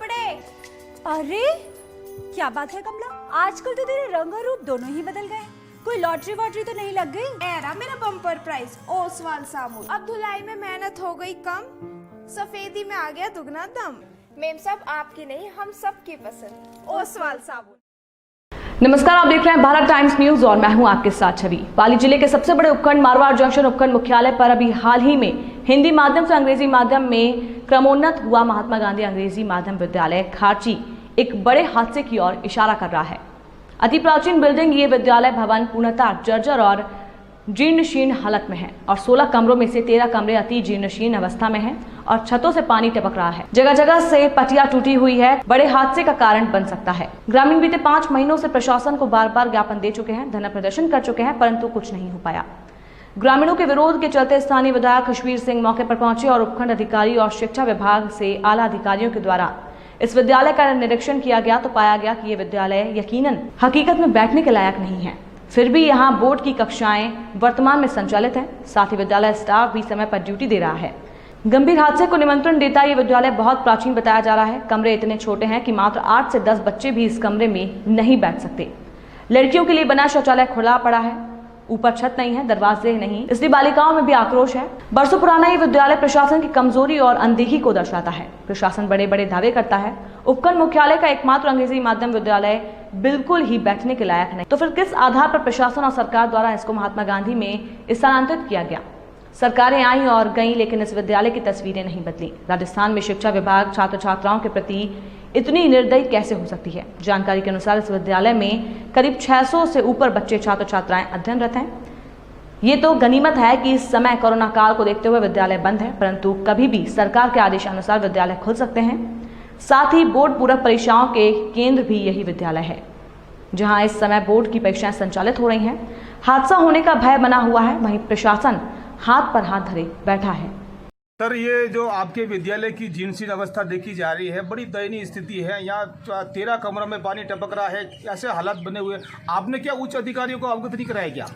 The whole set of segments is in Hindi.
कपड़े। अरे क्या बात है कमला, आजकल तो तेरे रंग और रूप दोनों ही बदल गए। कोई लॉटरी वॉटरी तो नहीं लग गई? एरा मेरा बम्पर प्राइस ओसवाल साबुन। अब धुलाई में मेहनत हो गई कम, सफेदी में आ गया दुगना दम। मेम साहब आपकी नहीं हम सबकी पसंद ओसवाल साबुन। नमस्कार, आप देख रहे हैं भारत टाइम्स न्यूज और मैं हूं आपके साथ छवि। पाली जिले के सबसे बड़े उपखंड मारवाड़ जंक्शन उपखंड मुख्यालय पर अभी हाल ही में हिंदी माध्यम से अंग्रेजी माध्यम में क्रमोन्नत हुआ महात्मा गांधी अंग्रेजी माध्यम विद्यालय खारची एक बड़े हादसे की ओर इशारा कर रहा है। अति प्राचीन बिल्डिंग ये विद्यालय भवन पूर्णतः जर्जर और जीर्ण शीर्ण हालत में है और 16 कमरों में से 13 कमरे अति जीर्ण शीर्ण अवस्था में हैं और छतों से पानी टपक रहा है। जगह जगह से पटिया टूटी हुई है, बड़े हादसे का कारण बन सकता है। ग्रामीण बीते 5 महीनों से प्रशासन को बार बार ज्ञापन दे चुके हैं, धरना प्रदर्शन कर चुके हैं, परंतु कुछ नहीं हो पाया। ग्रामीणों के विरोध के चलते स्थानीय विधायक खुशवीर सिंह मौके पर पहुंचे और उपखंड अधिकारी और शिक्षा विभाग से आला अधिकारियों के द्वारा इस विद्यालय का निरीक्षण किया गया तो पाया गया कि ये विद्यालय यकीनन हकीकत में बैठने के लायक नहीं है। फिर भी यहाँ बोर्ड की कक्षाएं वर्तमान में संचालित हैं, साथ ही विद्यालय स्टाफ भी समय पर ड्यूटी दे रहा है। गंभीर हादसे को निमंत्रण देता ये विद्यालय बहुत प्राचीन बताया जा रहा है। कमरे इतने छोटे हैं कि मात्र 8 से 10 बच्चे भी इस कमरे में नहीं बैठ सकते। लड़कियों के लिए बना शौचालय खुला पड़ा है, ऊपर छत नहीं है, दरवाजे नहीं, इसलिए बालिकाओं में भी आक्रोश है। बरसों पुराना ये विद्यालय प्रशासन की कमजोरी और अनदेखी को दर्शाता है। प्रशासन बड़े बड़े दावे करता है उपखंड मुख्यालय का एकमात्र अंग्रेजी माध्यम विद्यालय बिल्कुल ही बैठने के लायक नहीं, तो फिर किस आधार पर प्रशासन और सरकार द्वारा इसको महात्मा गांधी में स्थानांतरित किया गया? सरकारें आई और गईं, लेकिन इस विद्यालय की तस्वीरें नहीं बदली। राजस्थान में शिक्षा विभाग छात्र छात्राओं के प्रति इतनी निर्दयी कैसे हो सकती है? जानकारी के अनुसार इस विद्यालय में करीब 600 से ऊपर बच्चे छात्र छात्राएं अध्ययनरत हैं। ये तो गनीमत है कि इस समय कोरोना काल को देखते हुए विद्यालय बंद है, परंतु कभी भी सरकार के आदेशानुसार विद्यालय खुल सकते हैं। साथ ही बोर्ड पूरक परीक्षाओं के केंद्र भी यही विद्यालय है, जहां इस समय बोर्ड की परीक्षाएं संचालित हो रही हैं। हादसा होने का भय बना हुआ है, वहीं प्रशासन हाथ पर हाथ धरे बैठा है। सर, ये जो आपके विद्यालय की जीर्ण अवस्था देखी जा रही है, बड़ी दयनीय स्थिति है। यहाँ 13 कमरों में पानी टपक रहा है, ऐसे हालात बने हुए। आपने क्या उच्च अधिकारियों को अवगत नहीं कराया क्या?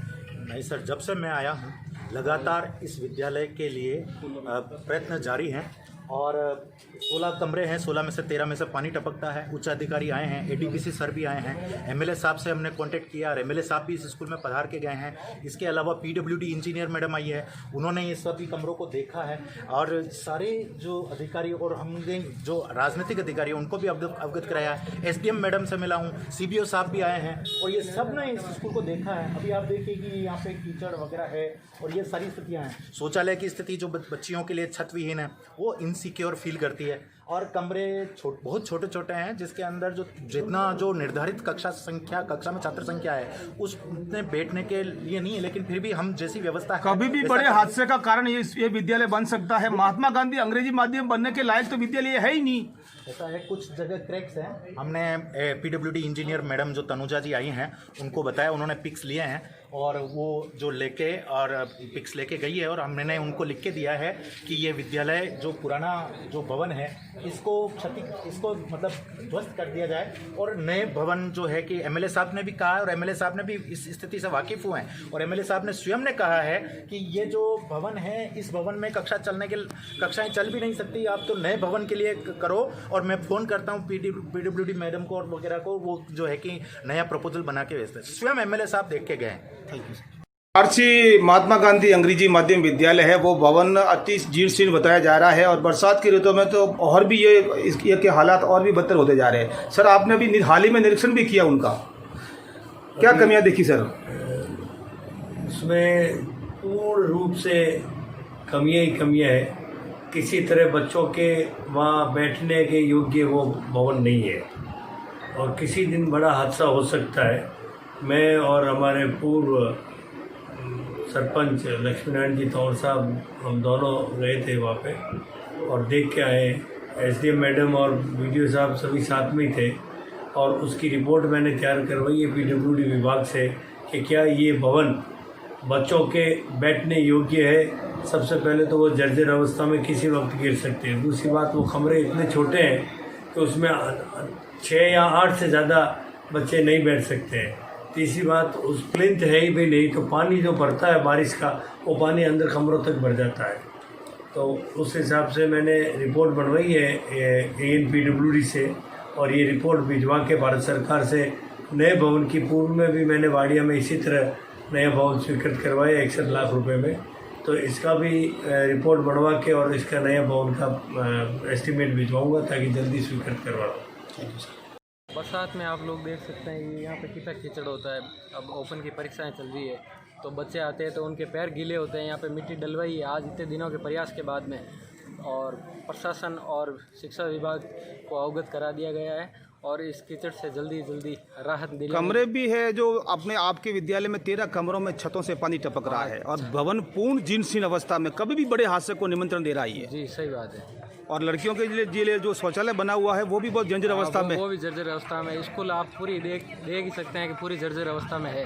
नहीं सर, जब से मैं आया हूँ लगातार इस विद्यालय के लिए प्रयत्न जारी हैं और 16 कमरे हैं, 16 में से 13 में से पानी टपकता है। उच्च अधिकारी आए हैं, एडीपीसी सर भी आए हैं, एमएलए साहब से हमने कांटेक्ट किया और एमएलए साहब भी इस स्कूल में पधार के गए हैं। इसके अलावा पीडब्ल्यूडी इंजीनियर मैडम आई है, उन्होंने ये सभी कमरों को देखा है और सारे जो अधिकारी और हमने जो राजनीतिक अधिकारी हैं उनको भी अवगत कराया है। एसडीएम मैडम से मिला हूँ, सीबीओ साहब भी आए हैं और ये सब ने इस स्कूल को देखा है। अभी आप देखिए कि यहाँ पे कीचड़ वगैरह है और ये सारी स्थितियाँ हैं। शौचालय की स्थिति जो बच्चियों के लिए छत विहीन है वो इनसिक्योर फील करती है और कमरे बहुत छोटे छोटे हैं, जिसके अंदर जो निर्धारित कक्षा में छात्र संख्या है उसमें बैठने के लिए नहीं है, लेकिन फिर भी हम जैसी व्यवस्था कभी भी बड़े हादसे का कारण ये विद्यालय बन सकता है। महात्मा गांधी अंग्रेजी माध्यम बनने के लायक तो विद्यालय है ही नहीं। ऐसा है, कुछ जगह क्रैक्स हैं। हमने पीडब्ल्यूडी इंजीनियर मैडम जो तनुजा जी आई हैं उनको बताया, उन्होंने पिक्स लिए हैं और वो जो लेके और पिक्स लेके गई है और हमने उनको लिख के दिया है कि ये विद्यालय जो पुराना जो भवन है इसको मतलब ध्वस्त कर दिया जाए और नए भवन जो है कि एमएलए साहब ने भी कहा है और एमएलए साहब ने भी इस स्थिति से वाकिफ हुए हैं और एमएलए साहब ने स्वयं ने कहा है कि ये जो भवन है इस भवन में कक्षाएं चल भी नहीं सकती, आप तो नए भवन के लिए करो। और मैं फ़ोन करता हूँ पीडब्ल्यूडी मैडम को और वगैरह को, वो जो है कि नया प्रपोजल बना के भेजते हैं। स्वयं एमएलए साहब देख के गए। Thank you. खारची महात्मा गांधी अंग्रेजी माध्यम विद्यालय है, वो भवन अति जीर्ण बताया जा रहा है और बरसात की ऋतु में तो और भी ये के हालात और भी बदतर होते जा रहे हैं। सर, आपने अभी हाल ही में निरीक्षण भी किया उनका, क्या कमियां देखी सर? इसमें पूर्ण रूप से कमियां ही कमियां है। किसी तरह बच्चों के वहाँ बैठने के योग्य वो भवन नहीं है और किसी दिन बड़ा हादसा हो सकता है। मैं और हमारे पूर्व सरपंच लक्ष्मीनारायण जी तौर साहब हम दोनों गए थे वहाँ पे और देख के आए। एसडीएम मैडम और वीडियो साहब सभी साथ में थे और उसकी रिपोर्ट मैंने तैयार करवाई है पीडब्ल्यूडी विभाग से कि क्या ये भवन बच्चों के बैठने योग्य है। सबसे पहले तो वो जर्जर अवस्था में किसी वक्त गिर सकते हैं। दूसरी बात, वो कमरे इतने छोटे हैं कि उसमें 6 या 8 से ज़्यादा बच्चे नहीं बैठ सकते हैं। तीसरी बात, उस प्लिंथ है ही भी नहीं, तो पानी जो भरता है बारिश का वो पानी अंदर कमरों तक भर जाता है। तो उस हिसाब से मैंने रिपोर्ट बनवाई है ANPWD से, और ये रिपोर्ट भिजवा के भारत सरकार से नए भवन की पूर्व में भी मैंने वाडिया में इसी तरह नया भवन स्वीकृत करवाया 61 लाख रुपए में। तो इसका भी रिपोर्ट बनवा के और इसका नया भवन का एस्टीमेट भिजवाऊंगा ताकि जल्दी स्वीकृत करवा दूँ। बरसात में आप लोग देख सकते हैं ये यहाँ पे कितना कीचड़ होता है। अब ओपन की परीक्षाएं चल रही है तो बच्चे आते हैं तो उनके पैर गीले होते हैं। यहाँ पे मिट्टी डलवाई है आज इतने दिनों के प्रयास के बाद में, और प्रशासन और शिक्षा विभाग को अवगत करा दिया गया है और इस कीचड़ से जल्दी राहत दिलाने। कमरे भी है जो अपने आपके विद्यालय में 13 कमरों में छतों से पानी टपक रहा है और भवन पूर्ण जीर्ण अवस्था में कभी भी बड़े हादसे को निमंत्रण दे रहा है। जी सही बात है। और लड़कियों के लिए जो शौचालय बना हुआ है वो भी बहुत जर्जर अवस्था में, वो भी जर्जर अवस्था में। स्कूल आप पूरी देख ही सकते हैं कि पूरी जर्जर अवस्था में है।